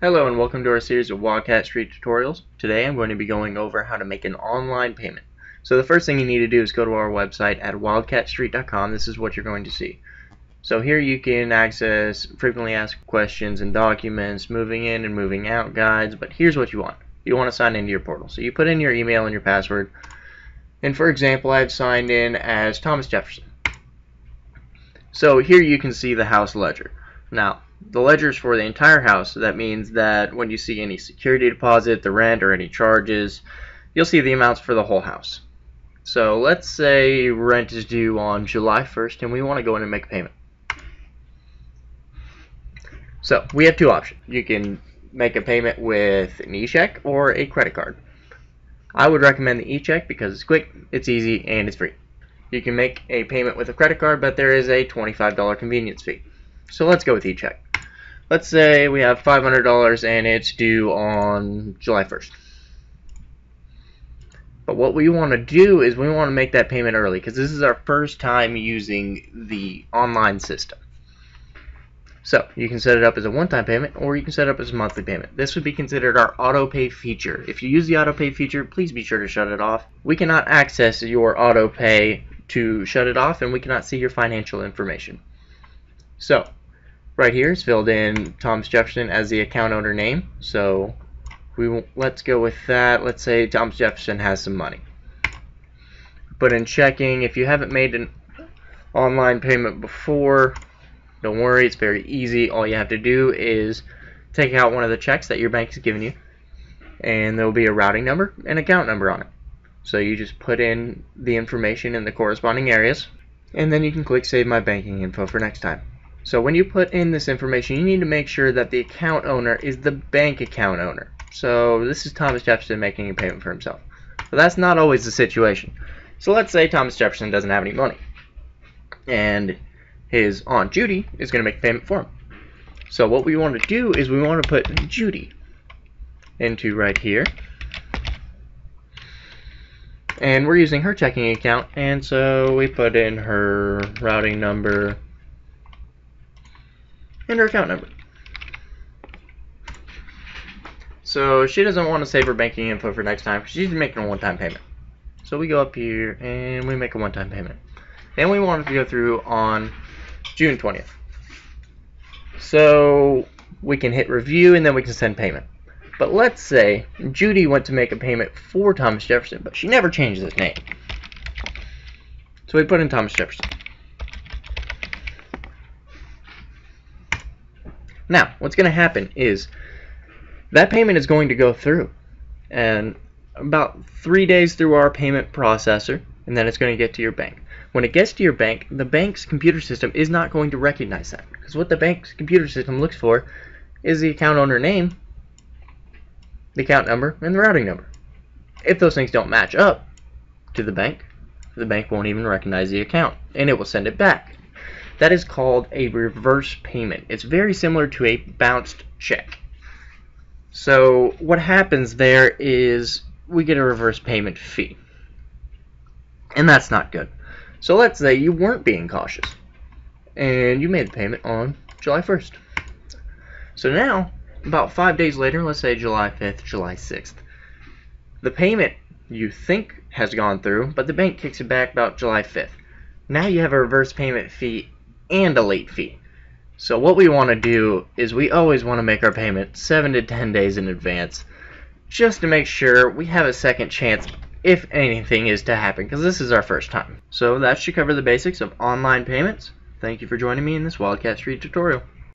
Hello and welcome to our series of Wildcat Street tutorials. Today I'm going to be going over how to make an online payment. So the first thing you need to do is go to our website at wildcatstreet.com. This is what you're going to see. So here you can access frequently asked questions and documents, moving in and moving out guides, but here's what you want. You want to sign into your portal. So you put in your email and your password. And for example, I've signed in as Thomas Jefferson. So here you can see the house ledger. Now, the ledger is for the entire house, so that means that when you see any security deposit, the rent, or any charges, you'll see the amounts for the whole house. So let's say rent is due on July 1st and we want to go in and make a payment. So we have two options. You can make a payment with an e-check or a credit card. I would recommend the e-check because it's quick, it's easy, and it's free. You can make a payment with a credit card, but there is a $25 convenience fee. So let's go with e-check. Let's say we have $500 and it's due on July 1st. But what we want to do is we want to make that payment early because this is our first time using the online system. So you can set it up as a one-time payment or you can set it up as a monthly payment. This would be considered our auto pay feature. If you use the auto pay feature, please be sure to shut it off. We cannot access your auto pay to shut it off, and we cannot see your financial information. So right here is filled in Thomas Jefferson as the account owner name. So let's go with that. Let's say Thomas Jefferson has some money. Put in checking. If you haven't made an online payment before, don't worry, it's very easy. All you have to do is take out one of the checks that your bank has given you, and there will be a routing number and account number on it. So you just put in the information in the corresponding areas, and then you can click Save My Banking Info for next time. So when you put in this information, you need to make sure that the account owner is the bank account owner. So this is Thomas Jefferson making a payment for himself. But that's not always the situation. So let's say Thomas Jefferson doesn't have any money, and his Aunt Judy is going to make a payment for him. So what we want to do is we want to put Judy into right here. And we're using her checking account, and so we put in her routing number and her account number. So she doesn't want to save her banking info for next time because she's making a one-time payment. So we go up here and we make a one-time payment. And we want it to go through on June 20th. So we can hit review and then we can send payment. But let's say Judy went to make a payment for Thomas Jefferson, but she never changed his name. So we put in Thomas Jefferson. Now, what's going to happen is that payment is going to go through, and about 3 days through our payment processor, and then it's going to get to your bank. When it gets to your bank, the bank's computer system is not going to recognize that, because what the bank's computer system looks for is the account owner name, the account number, and the routing number. If those things don't match up to the bank won't even recognize the account, and it will send it back. That is called a reverse payment. It's very similar to a bounced check. So what happens there is we get a reverse payment fee, and that's not good. So let's say you weren't being cautious and you made the payment on July 1st. So now, about 5 days later, let's say July 5th, July 6th, the payment you think has gone through, but the bank kicks it back about July 5th. Now you have a reverse payment fee and a late fee. So what we want to do is we always want to make our payment 7 to 10 days in advance, just to make sure we have a second chance if anything is to happen, because this is our first time. So that should cover the basics of online payments. Thank you for joining me in this Wildcat Street tutorial.